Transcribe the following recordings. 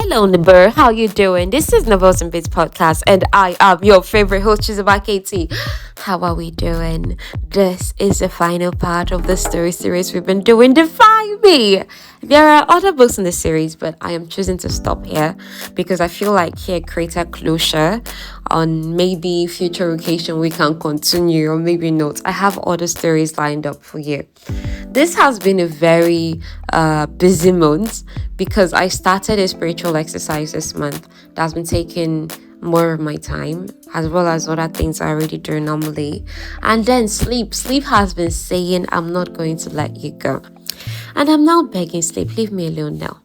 Hello, Nibur. How you doing? This is Novels and Bits podcast, and I am your favorite host, Chizuba KT. How are we doing? This is the final part of the story series we've been doing, Defy Me. There are other books in the series, but I am choosing to stop here because I feel like here create a closure on maybe future occasion we can continue or maybe not. I have other stories lined up for you. This has been a very busy month because I started a spiritual exercise this month that's been taking more of my time as well as other things I already do normally. And then sleep has been saying I'm not going to let you go, and I'm now begging sleep, leave me alone now.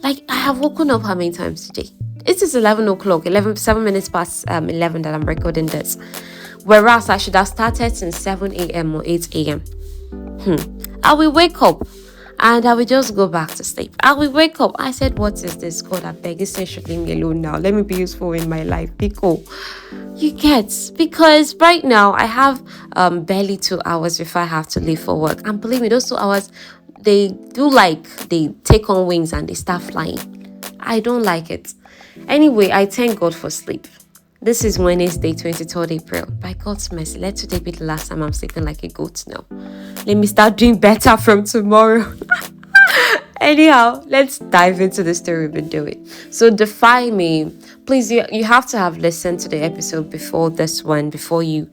Like, I have woken up how many times today? It is 11 o'clock, 7 minutes past 11 that I'm recording this, whereas I should have started since 7 a.m. or 8 a.m. I will wake up and I will just go back to sleep. I will wake up. I said, what is this? God, I beg, this thing should leave me alone now. Let me be useful in my life. Because right now I have barely 2 hours before I have to leave for work. And believe me, those 2 hours, they do like they take on wings and they start flying. I don't like it. Anyway, I thank God for sleep. This is Wednesday, 23rd April. By God's mercy, let today be the last time I'm sleeping like a goat now. Let me start doing better from tomorrow. Anyhow, let's dive into the story we've been doing. So, Defy Me. Please, you have to have listened to the episode before this one, before you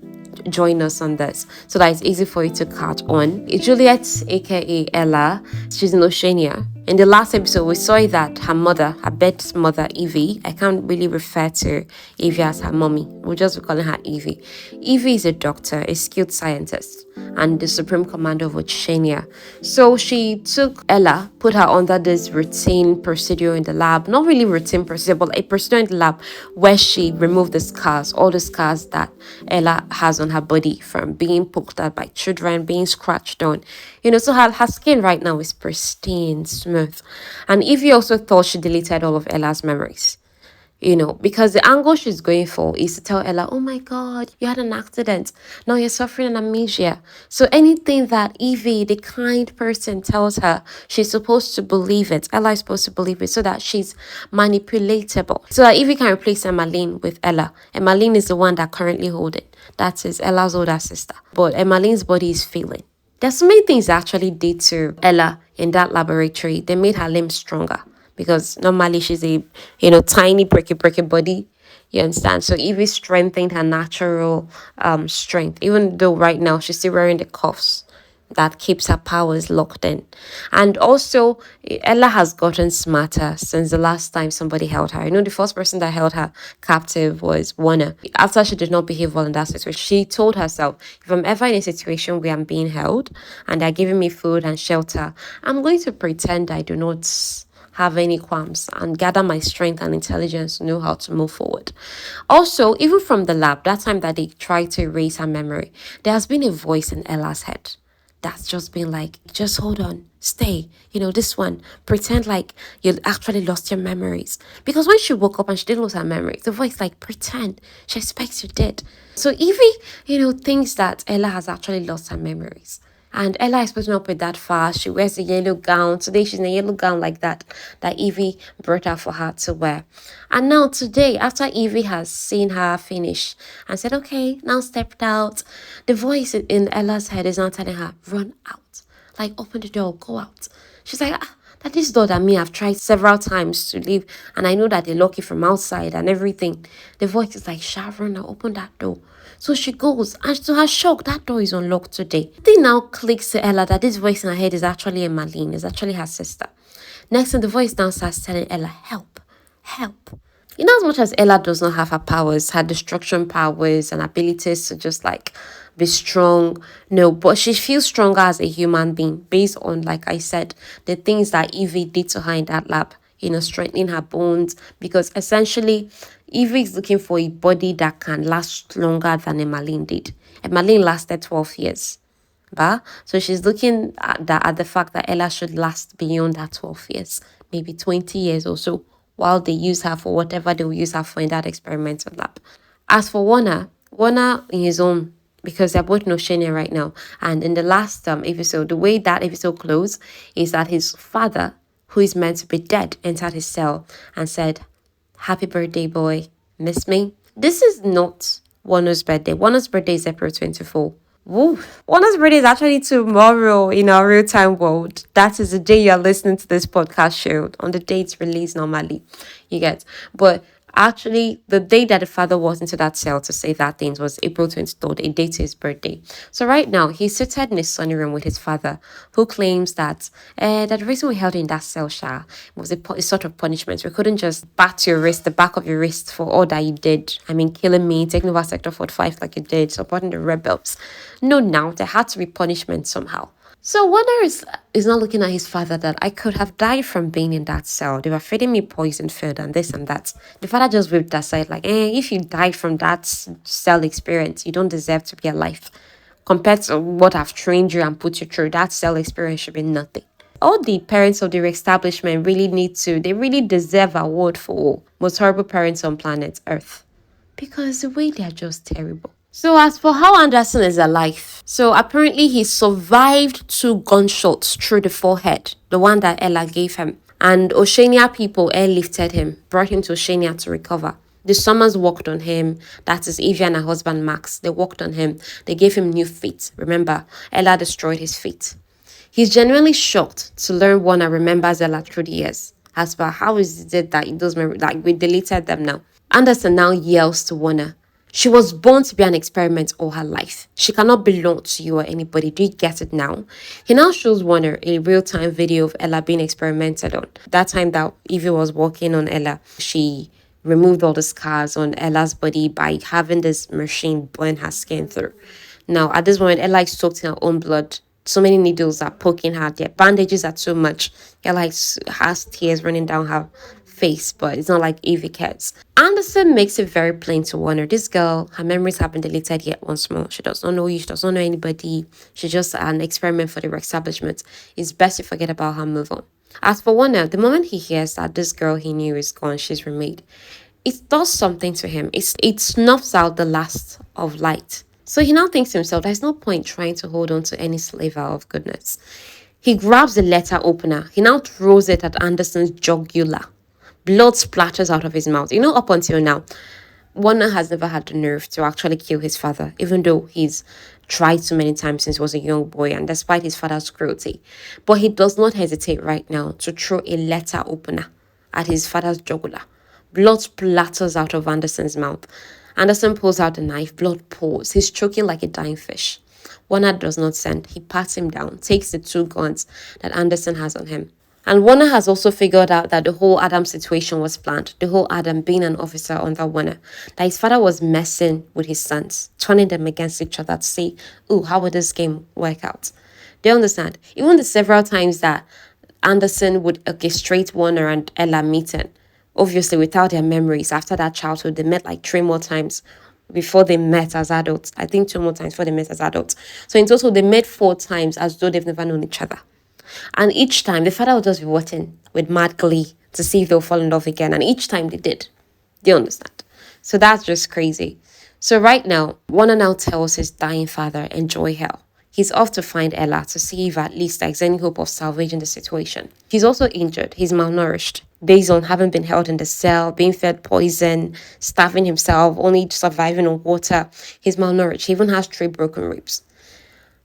join us on this, so that it's easy for you to catch on. Juliette, aka Ella, she's in Oceania. In the last episode, we saw that her mother, her birth mother, Evie, I can't really refer to Evie as her mommy. We'll just be calling her Evie. Evie is a doctor, a skilled scientist, and the supreme commander of Oceania. So she took Ella, put her under this routine procedure in the lab. Not really routine procedure, but a procedure in the lab where she removed the scars, all the scars that Ella has on her body from being poked at by children, being scratched on. So her skin right now is pristine, smooth. And Evie also thought she deleted all of Ella's memories. Because the angle she's going for is to tell Ella, oh my God, you had an accident. Now you're suffering an amnesia. So anything that Evie, the kind person, tells her, she's supposed to believe it. Ella is supposed to believe it so that she's manipulatable. So that Evie can replace Emmaline with Ella. Emmaline is the one that currently holds it. That is Ella's older sister. But Emmaline's body is failing. There's so many things they actually did to Ella in that laboratory. They made her limbs stronger. Because normally she's a, tiny, breaky body. You understand? So Evie strengthened her natural strength. Even though right now she's still wearing the cuffs that keeps her powers locked in. And also, Ella has gotten smarter since the last time somebody held her. The first person that held her captive was Warner. After she did not behave well in that situation, she told herself, if I'm ever in a situation where I'm being held and they're giving me food and shelter, I'm going to pretend I do not have any qualms and gather my strength and intelligence to know how to move forward. Also, even from the lab, that time that they tried to erase her memory, there has been a voice in Ella's head that's just been like, just hold on, stay, this one, pretend like you actually lost your memories. Because when she woke up and she didn't lose her memories, the voice like, pretend, she expects you did. So Evie, thinks that Ella has actually lost her memories. And Ella is putting up with that fast. She wears a yellow gown. Today she's in a yellow gown like that Evie brought her for her to wear. And now today, after Evie has seen her finish and said, okay, now stepped out, the voice in Ella's head is now telling her, run out. Like, open the door, go out. She's like, that this door that me, I've tried several times to leave. And I know that they lock it from outside and everything. The voice is like, run now, open that door. So she goes, and to her shock, that door is unlocked today. The thing now clicks to Ella that this voice in her head is actually Emmaline, is actually her sister. Next thing, the voice now starts telling Ella, help. As much as Ella does not have her powers, her destruction powers and abilities to just like be strong, no, but she feels stronger as a human being based on, like I said, the things that Evie did to her in that lab. Strengthening her bones, because essentially Evie is looking for a body that can last longer than Emmaline did. Emmaline lasted 12 years. So she's looking at the fact that Ella should last beyond that 12 years, maybe 20 years or so, while they use her for whatever they will use her for in that experimental lab. As for Warner in his own, because they're both in Oceania right now, and in the last episode, the way that episode closed is that his father who is meant to be dead, entered his cell and said, "Happy birthday, boy. Miss me?" This is not Warner's birthday. Warner's birthday is April 24th. Woo. Warner's birthday is actually tomorrow in our real-time world. That is the day you're listening to this podcast show, on the day it's released normally. You get. But actually, the day that the father was into that cell to say that things was April 23rd, a date to his birthday. So right now, he's seated in his sunny room with his father, who claims that the reason we held you in that cell, Sha, was a sort of punishment. We couldn't just bat your wrist, the back of your wrist, for all that you did. I mean, killing me, taking over Sector 45 like you did, supporting the rebels. No, now, there had to be punishment somehow. So Warner is not looking at his father that I could have died from being in that cell. They were feeding me poison food and this and that. The father just whipped aside like, if you died from that cell experience, you don't deserve to be alive. Compared to what I've trained you and put you through, that cell experience should be nothing. All the parents of the establishment they really deserve an award for most horrible parents on planet Earth. Because the way they are just terrible. So as for how Anderson is alive, so apparently he survived 2 gunshots through the forehead, the one that Ella gave him. And Oceania people airlifted him, brought him to Oceania to recover. The Summers worked on him. That is Evie and her husband Max. They worked on him. They gave him new feet. Remember, Ella destroyed his feet. He's genuinely shocked to learn Warner remembers Ella through the years. As for how is it that those memories, like we deleted them now. Anderson now yells to Warner, "She was born to be an experiment all her life. She cannot belong to you or anybody. Do you get it now?" He now shows Warner a real-time video of Ella being experimented on. That time that Evie was working on Ella, she removed all the scars on Ella's body by having this machine burn her skin through. Now, at this moment, Ella is soaked in her own blood. So many needles are poking her. The bandages are too much. Ella has tears running down her face, but it's not like Evie cares. Anderson makes it very plain to Warner. This girl, her memories have been deleted yet once more. She does not know you. She does not know anybody. She's just an experiment for the establishment. It's best to forget about her, move on. As for Warner, the moment he hears that this girl he knew is gone, she's remade, it does something to him. It snuffs out the last of light. So he now thinks to himself, there's no point trying to hold on to any sliver of goodness. He grabs the letter opener. He now throws it at Anderson's jugular. Blood splatters out of his mouth. Up until now, Warner has never had the nerve to actually kill his father, even though he's tried so many times since he was a young boy and despite his father's cruelty. But he does not hesitate right now to throw a letter opener at his father's jugular. Blood splatters out of Anderson's mouth. Anderson pulls out the knife. Blood pours. He's choking like a dying fish. Warner does not send. He pats him down, takes the 2 guns that Anderson has on him. And Warner has also figured out that the whole Adam situation was planned. The whole Adam being an officer under Warner. That his father was messing with his sons, turning them against each other to see, how will this game work out? They understand. Even the several times that Anderson would orchestrate Warner and Ella meeting, obviously without their memories, after that childhood, they met like 3 more times before they met as adults. I think 2 more times before they met as adults. So in total, they met 4 times as though they've never known each other. And each time, the father would just be watching with mad glee to see if they'll fall in love again. And each time they did. Do you understand? So that's just crazy. So right now, Warner now tells his dying father, enjoy hell. He's off to find Ella to see if at least there's any hope of salvaging the situation. He's also injured. He's malnourished. Based on having been held in the cell, being fed poison, starving himself, only surviving on water. He's malnourished. He even has 3 broken ribs.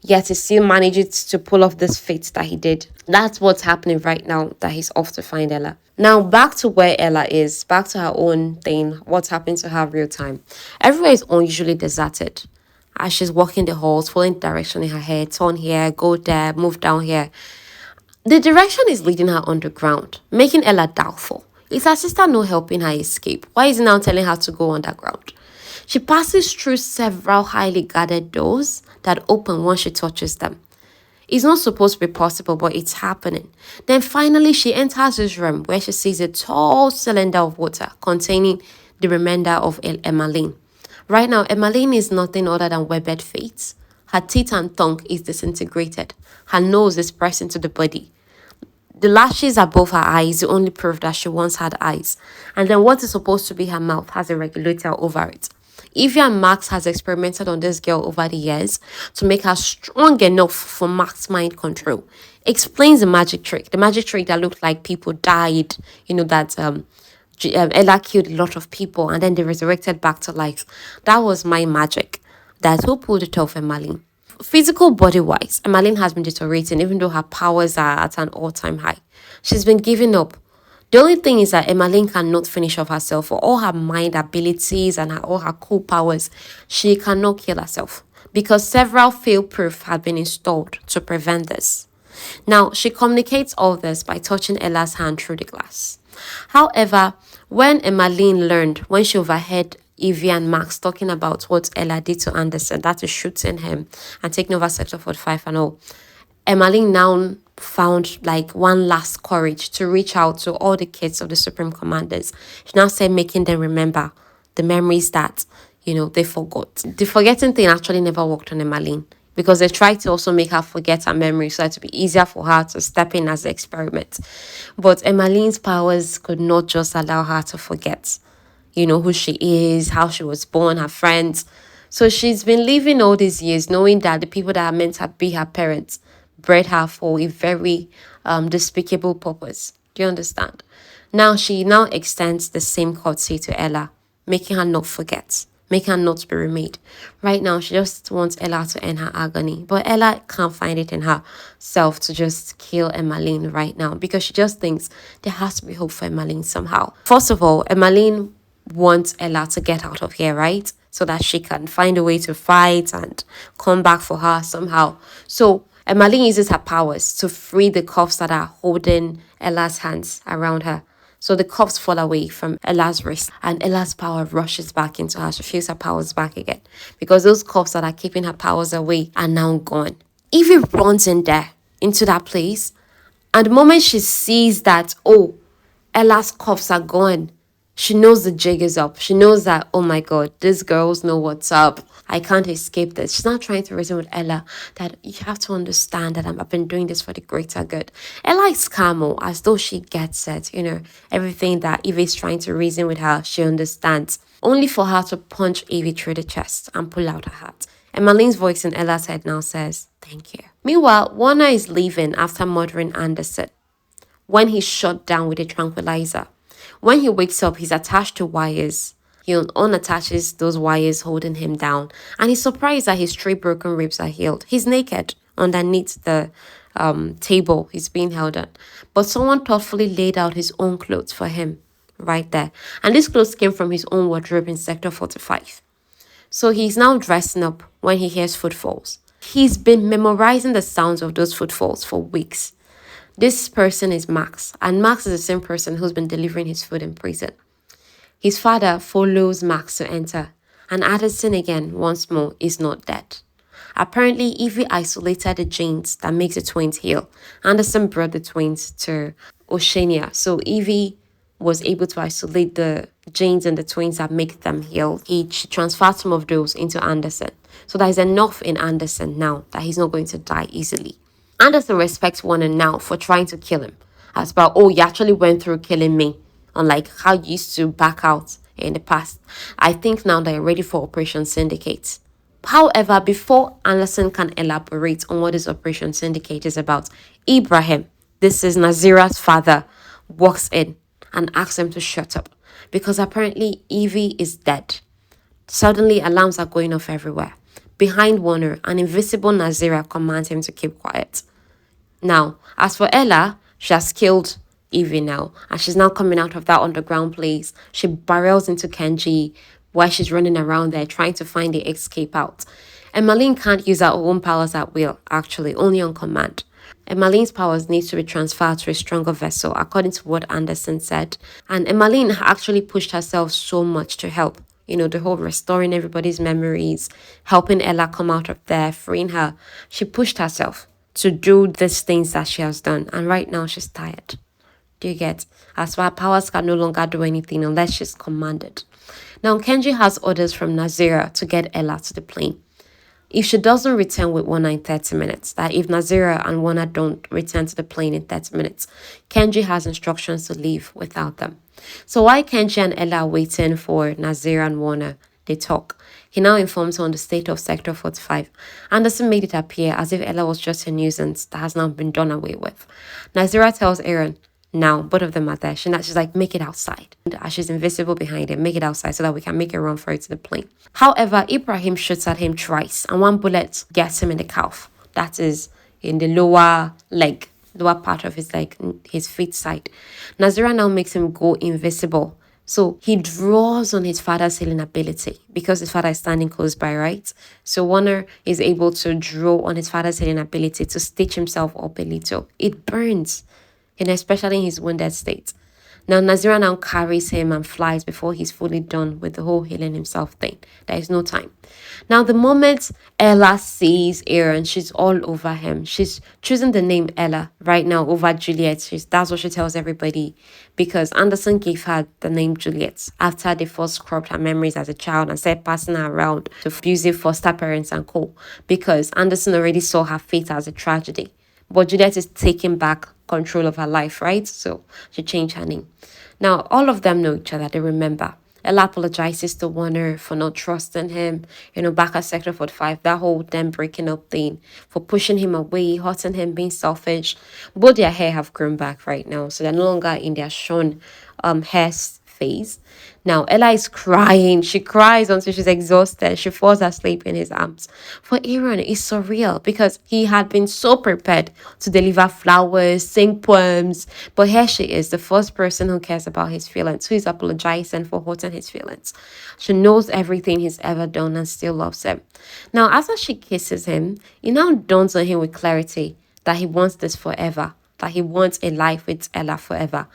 Yet he still manages to pull off this feat that he did. That's what's happening right now, that he's off to find Ella. Now, back to where Ella is, back to her own thing, what's happening to her real time. Everywhere is unusually deserted. As she's walking the halls, following direction in her head, turn here, go there, move down here. The direction is leading her underground, making Ella doubtful. Is her sister not helping her escape? Why is he now telling her to go underground? She passes through several highly guarded doors that open once she touches them. It's not supposed to be possible, but it's happening. Then finally, she enters this room where she sees a tall cylinder of water containing the remainder of Emmaline. Right now, Emmaline is nothing other than webbed fate. Her teeth and tongue is disintegrated. Her nose is pressed into the body. The lashes above her eyes the only proof that she once had eyes. And then what is supposed to be her mouth has a regulator over it. Evie and Max has experimented on this girl over the years to make her strong enough for Max mind control. Explains the magic trick that looked like people died, that Ella killed a lot of people and then they resurrected back to life. That was my magic. That's who pulled it off, Emmaline. Physical body wise, Emmaline has been deteriorating even though her powers are at an all-time high. She's been giving up. The only thing is that Emmaline cannot finish off herself for all her mind abilities and all her cool powers. She cannot kill herself because several fail-proof have been installed to prevent this. Now, she communicates all this by touching Ella's hand through the glass. However, when Emmaline learned, when she overheard Evie and Max talking about what Ella did to Anderson, that is shooting him and taking over Sector 45 and all, Emmaline now found like one last courage to reach out to all the kids of the Supreme Commanders. She now said making them remember the memories that, they forgot. The forgetting thing actually never worked on Emmaline because they tried to also make her forget her memory so it would be easier for her to step in as the experiment. But Emmaline's powers could not just allow her to forget, who she is, how she was born, her friends. So she's been living all these years knowing that the people that are meant to be her parents bred her for a very despicable purpose. Do you understand? Now she now extends the same courtesy to Ella, making her not forget, making her not be remade. Right now, she just wants Ella to end her agony. But Ella can't find it in herself to just kill Emmaline right now because she just thinks there has to be hope for Emmaline somehow. First of all, Emmaline wants Ella to get out of here, right? So that she can find a way to fight and come back for her somehow. So Emmaline uses her powers to free the cuffs that are holding Ella's hands around her. So the cuffs fall away from Ella's wrist and Ella's power rushes back into her. She feels her powers back again because those cuffs that are keeping her powers away are now gone. Evie runs in there, into that place. And the moment she sees that, oh, Ella's cuffs are gone, she knows the jig is up. She knows that, oh my God, these girls know what's up. I can't escape this. She's not trying to reason with Ella that you have to understand that I've been doing this for the greater good. Ella is calm, as though she gets it. Everything that Evie is trying to reason with her, she understands. Only for her to punch Evie through the chest and pull out her hat. Emmaline's voice in Ella's head now says, thank you. Meanwhile, Warner is leaving after murdering Anderson when he's shot down with a tranquilizer. When he wakes up, he's attached to wires. He unattaches those wires holding him down. And he's surprised that his 3 broken ribs are healed. He's naked underneath the table he's being held on. But someone thoughtfully laid out his own clothes for him right there. And these clothes came from his own wardrobe in Sector 45. So he's now dressing up when he hears footfalls. He's been memorizing the sounds of those footfalls for weeks. This person is Max, and Max is the same person who's been delivering his food in prison. His father follows Max to enter, and Addison again, once more, is not dead. Apparently, Evie isolated the genes that makes the twins heal. Anderson brought the twins to Oceania, so Evie was able to isolate the genes and the twins that make them heal. She transferred some of those into Anderson. So there's enough in Anderson now that he's not going to die easily. Anderson respects Warner now for trying to kill him. As about, oh, you actually went through killing me. Unlike how you used to back out in the past. I think now they're ready for Operation Syndicate. However, before Anderson can elaborate on what this Operation Syndicate is about, Ibrahim, this is Nazeera's father, walks in and asks him to shut up. Because apparently Evie is dead. Suddenly, alarms are going off everywhere. Behind Warner, an invisible Nazeera commands him to keep quiet. Now, as for Ella, she has killed Evie now, and she's now coming out of that underground place. She barrels into Kenji while she's running around there trying to find the escape out. Emmaline can't use her own powers at will, actually, only on command. Emmaline's powers need to be transferred to a stronger vessel, according to what Anderson said. And Emmaline actually pushed herself so much to help. The whole restoring everybody's memories, helping Ella come out of there, freeing her. She pushed herself to do these things that she has done. And right now, she's tired. Do you get? As for her powers can no longer do anything unless she's commanded. Now, Kenji has orders from Nazeera to get Ella to the plane. If she doesn't return with Warner in 30 minutes, that if Nazeera and Warner don't return to the plane in 30 minutes, Kenji has instructions to leave without them. So while Kenji and Ella are waiting for Nazeera and Warner, They talk. He now informs her on the state of Sector 45. Anderson made it appear as if Ella was just a nuisance that has now been done away with. Nazeera tells Aaron, now, both of them are there. She's like, make it outside. And as she's invisible behind him, make it outside so that we can make a run for it to the plane. However, Ibrahim shoots at him twice, and one bullet gets him in the calf. That is in the lower leg, lower part of his leg, his feet side. Nazeera now makes him go invisible. So he draws on his father's healing ability because his father is standing close by, right? So Warner is able to draw on his father's healing ability to stitch himself up a little. It burns, and especially in his wounded state. Now, Nazeera now carries him and flies before he's fully done with the whole healing himself thing. There is no time. Now, the moment Ella sees Aaron, she's all over him. She's choosing the name Ella right now over Juliette. That's what she tells everybody because Anderson gave her the name Juliette after they first scrubbed her memories as a child and started passing her around to abusive foster parents and co. Because Anderson already saw her fate as a tragedy. But Juliette is taking back control of her life, right? So she changed her name. Now, all of them know each other. They remember. Ella apologizes to Warner for not trusting him. Back at Sector 45, that whole them breaking up thing, for pushing him away, hurting him, being selfish. Both their hair have grown back right now. So they're no longer in their shown hair phase. Now, Ella is crying. She cries until she's exhausted. She falls asleep in his arms. For Aaron, it's surreal because he had been so prepared to deliver flowers, sing poems. But here she is, the first person who cares about his feelings, who is apologizing for hurting his feelings. She knows everything he's ever done and still loves him. Now, after she kisses him, it now dawns on him with clarity that he wants this forever, that he wants a life with Ella forever.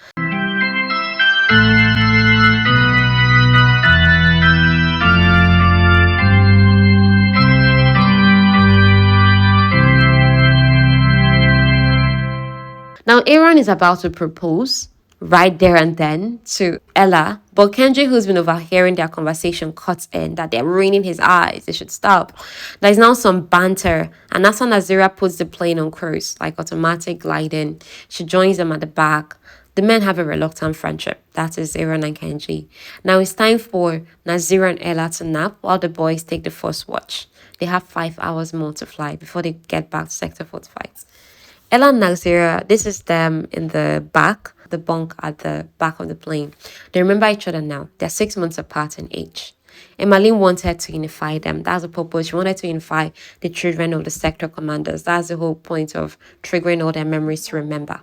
Now, Aaron is about to propose right there and then to Ella, but Kenji, who's been overhearing their conversation, cuts in that they're ruining his eyes. They should stop. There's now some banter, and that's when Nazeera puts the plane on cruise, like automatic gliding. She joins them at the back. The men have a reluctant friendship. That is Aaron and Kenji. Now it's time for Nazeera and Ella to nap while the boys take the first watch. They have 5 hours more to fly before they get back to Sector 45. Ella and Nazeera, this is them in the back, the bunk at the back of the plane. They remember each other now. They're 6 months apart in age. Emmaline wanted to unify them. That's the purpose. She wanted to unify the children of the sector commanders. That's the whole point of triggering all their memories to remember.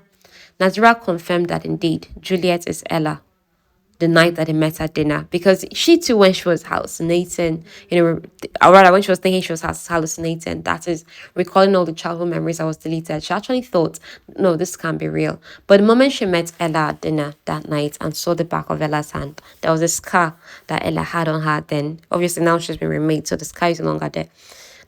Nazeera confirmed that indeed Juliette is Ella the night that they met at dinner, because she too, when she was hallucinating, or rather when she was thinking she was hallucinating, that is recalling all the childhood memories that was deleted, she actually thought, no, this can't be real. But the moment she met Ella at dinner that night and saw the back of Ella's hand, there was a scar that Ella had on her then. Obviously now she's been remade, so the scar is no longer there.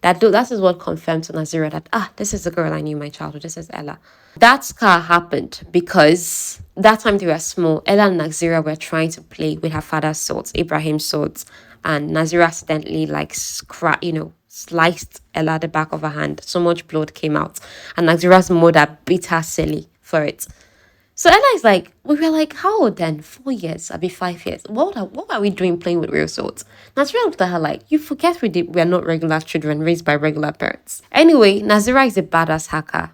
That is what confirmed to Nazeera that, this is the girl I knew in my childhood. This is Ella. That scar happened because that time they were small. Ella and Nazeera were trying to play with her father's swords, Ibrahim's swords. And Nazeera accidentally, sliced Ella the back of her hand. So much blood came out. And Nazeera's mother beat her silly for it. So Ella is like, we were like, how old then? 4 years, I'll be 5 years. What are we doing playing with real swords? Nazeera looked at her like, you forget we are not regular children raised by regular parents. Anyway, Nazeera is a badass hacker.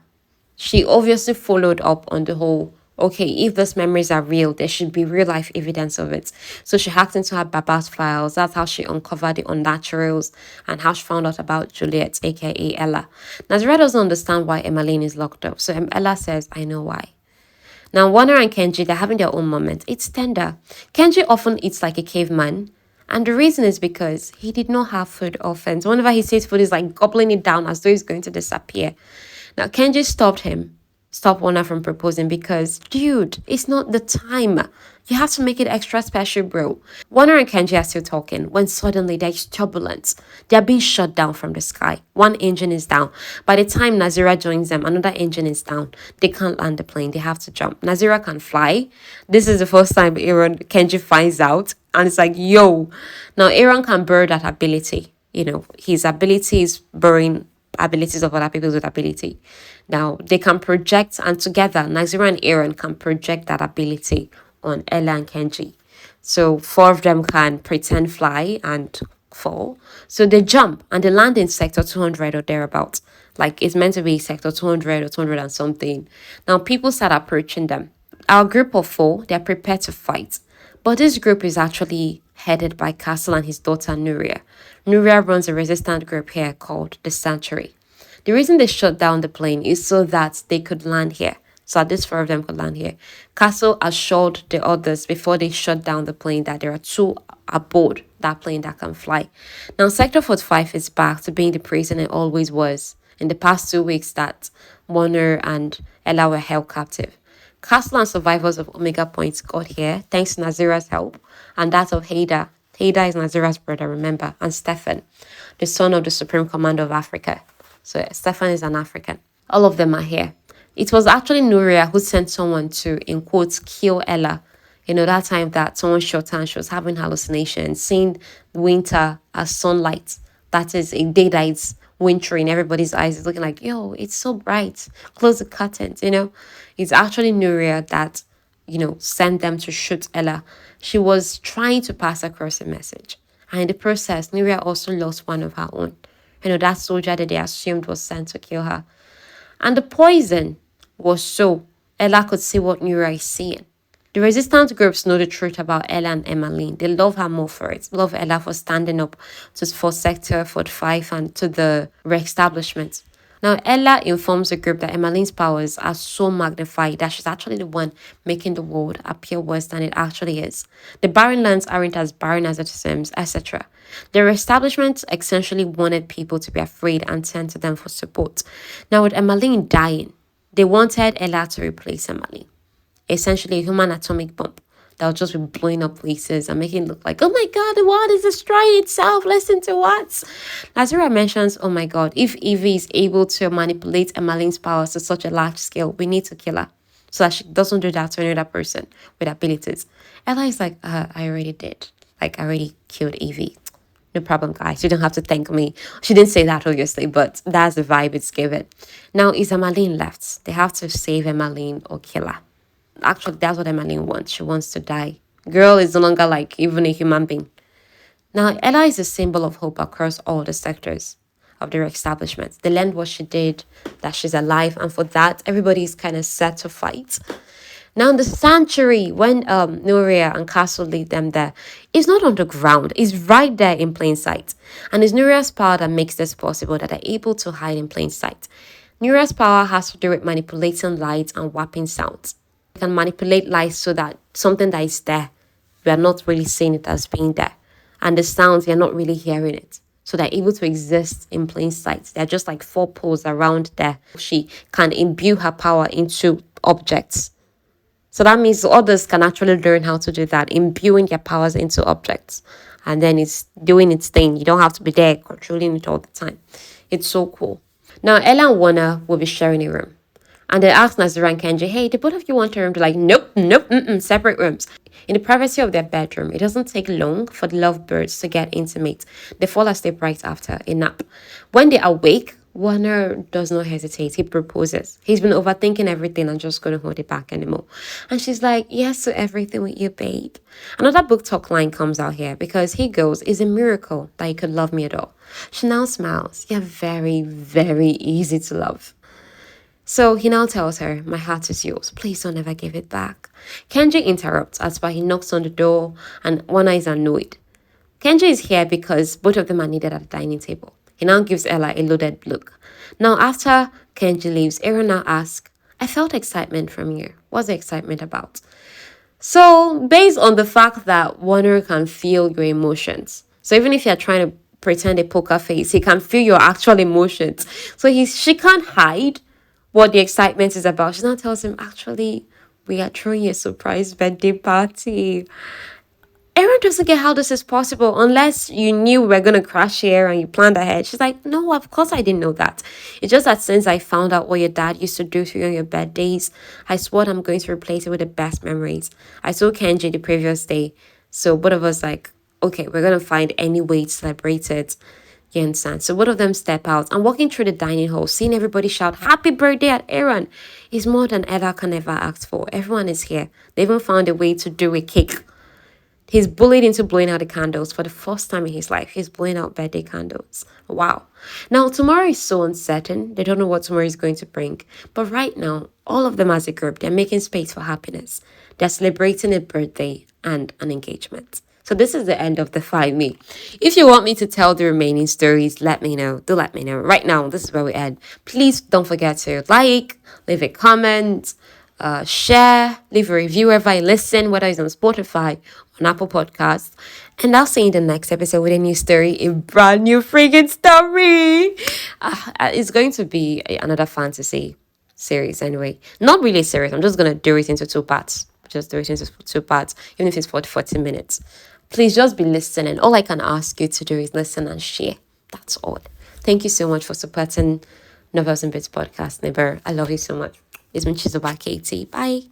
She obviously followed up on the whole, okay, if those memories are real, there should be real life evidence of it. So she hacked into her Baba's files. That's how she uncovered the unnaturals and how she found out about Juliette, aka Ella. Nazeera doesn't understand why Emmaline is locked up. So Ella says, I know why. Now, Warner and Kenji, they're having their own moment. It's tender. Kenji often eats like a caveman. And the reason is because he did not have food often. So whenever he sees food, he's like gobbling it down as though he's going to disappear. Now, Kenji stopped Warner from proposing because, dude, it's not the time. You have to make it extra special, bro. Warner and Kenji are still talking when suddenly there's turbulence. They're being shot down from the sky. One engine is down. By the time Nazeera joins them, another engine is down. They can't land the plane. They have to jump. Nazeera can fly. This is the first time Kenji finds out. And it's like, yo. Now, Aaron can borrow that ability. His ability is borrowing abilities of other people with ability. Now, they can project, and together, Nazeera and Aaron can project that ability on Ella and Kenji. So 4 of them can pretend fly and fall. So they jump and they land in sector 200 or thereabouts. Like it's meant to be sector 200 or 200 and something. Now people start approaching them. Our group of four, they're prepared to fight. But this group is actually headed by Castle and his daughter Nuria. Nuria runs a resistant group here called the Sanctuary. The reason they shut down the plane is so that they could land here. So that these four of them could land here. Castle assured the others before they shut down the plane that there are two aboard that plane that can fly. Now, Sector 45 is back to being the prison it always was in the past 2 weeks that Warner and Ella were held captive. Castle and survivors of Omega Point got here thanks to Nazeera's help and that of Haider. Haider is Nazeera's brother, remember, and Stefan, the son of the Supreme Commander of Africa. So Stefan is an African. All of them are here. It was actually Nuria who sent someone to, in quotes, kill Ella. You know, that time that someone shot her and she was having hallucinations, seeing winter as sunlight. That is a day that it's wintry in everybody's eyes. It's looking like, yo, it's so bright. Close the curtains, you know. It's actually Nuria that, sent them to shoot Ella. She was trying to pass across a message. And in the process, Nuria also lost one of her own. That soldier that they assumed was sent to kill her. And the poison was so Ella could see what Nuria is seeing. The resistance groups know the truth about Ella and Emmaline. They love her more for it. Love Ella for standing up for Sector 45 and to the re-establishment. Now, Ella informs the group that Emmaline's powers are so magnified that she's actually the one making the world appear worse than it actually is. The barren lands aren't as barren as it seems, etc. The establishment essentially wanted people to be afraid and turn to them for support. Now, with Emmaline dying, they wanted Ella to replace Emmaline. Essentially, a human atomic bomb that will just be blowing up places and making it look like, oh my god, the world is destroying itself. Listen to what? Nazeera mentions, oh my god, if Evie is able to manipulate Emmaline's powers to such a large scale, we need to kill her so that she doesn't do that to another person with abilities. Ella is like, I already did. Like, I already killed Evie. No problem, guys. You don't have to thank me. She didn't say that, obviously, but that's the vibe it's given. Now, is Emmaline left? They have to save Emmaline or kill her. Actually, that's what Emmaline wants. She wants to die. Girl is no longer like even a human being. Now, Ella is a symbol of hope across all the sectors of their establishment. They learned what she did, that she's alive, and for that, everybody's kind of set to fight. Now, in the sanctuary, when Nuria and Castle lead them there, it's not on the ground. It's right there in plain sight. And it's Nuria's power that makes this possible, that they're able to hide in plain sight. Nuria's power has to do with manipulating light and warping sounds. You can manipulate light so that something that is there, we are not really seeing it as being there. And the sounds, you're not really hearing it. So they're able to exist in plain sight. They're just like 4 poles around there. She can imbue her power into objects. So that means others can actually learn how to do that, imbuing their powers into objects. And then it's doing its thing. You don't have to be there controlling it all the time. It's so cool. Now, Ella and Warner will be sharing a room. And they ask Nazeera and Kenji, hey, do both of you want a room? They're like, nope, separate rooms. In the privacy of their bedroom, it doesn't take long for the lovebirds to get intimate. They fall asleep right after a nap. When they awake, Warner does not hesitate. He proposes. He's been overthinking everything and just going to hold it back anymore. And she's like, yes to everything with you, babe. Another book talk line comes out here because he goes, it's a miracle that you could love me at all. She now smiles. You're very, very easy to love. So he now tells her, my heart is yours. Please don't ever give it back. Kenji interrupts as he knocks on the door and Warner is annoyed. Kenji is here because both of them are needed at the dining table. He now gives Ella a loaded look. Now after Kenji leaves, Aaron now asks, I felt excitement from you. What's the excitement about? So based on the fact that Warner can feel your emotions. So even if you're trying to pretend a poker face, he can feel your actual emotions. So she can't hide what the excitement is about. She now tells him, actually, we are throwing a surprise birthday party. Aaron doesn't get how this is possible unless you knew we were going to crash here and you planned ahead. She's like, no, of course I didn't know that. It's just that since I found out what your dad used to do to you on your birthdays, I swore I'm going to replace it with the best memories. I saw Kenji the previous day. So both of us like, okay, we're going to find any way to celebrate it. You understand? So both of them step out and walking through the dining hall, seeing everybody shout, happy birthday at Aaron is more than Ella can ever ask for. Everyone is here. They even found a way to do a cake. He's bullied into blowing out the candles for the first time in his life. He's blowing out birthday candles. Wow. Now, tomorrow is so uncertain. They don't know what tomorrow is going to bring. But right now, all of them as a group, they're making space for happiness. They're celebrating a birthday and an engagement. So this is the end of Defy Me. If you want me to tell the remaining stories, let me know. Do let me know. Right now, this is where we end. Please don't forget to like, leave a comment, share, leave a review wherever you listen, whether it's on Spotify, on Apple Podcasts. And I'll see you in the next episode with a new story, a brand new friggin' story. It's going to be another fantasy series anyway. Not really serious. I'm just going to do it into 2 parts. Just do it into 2 parts, even if it's 40 minutes. Please just be listening. All I can ask you to do is listen and share. That's all. Thank you so much for supporting Novels and Bits podcast, neighbor. I love you so much. It's been Chizoba Katie. Bye.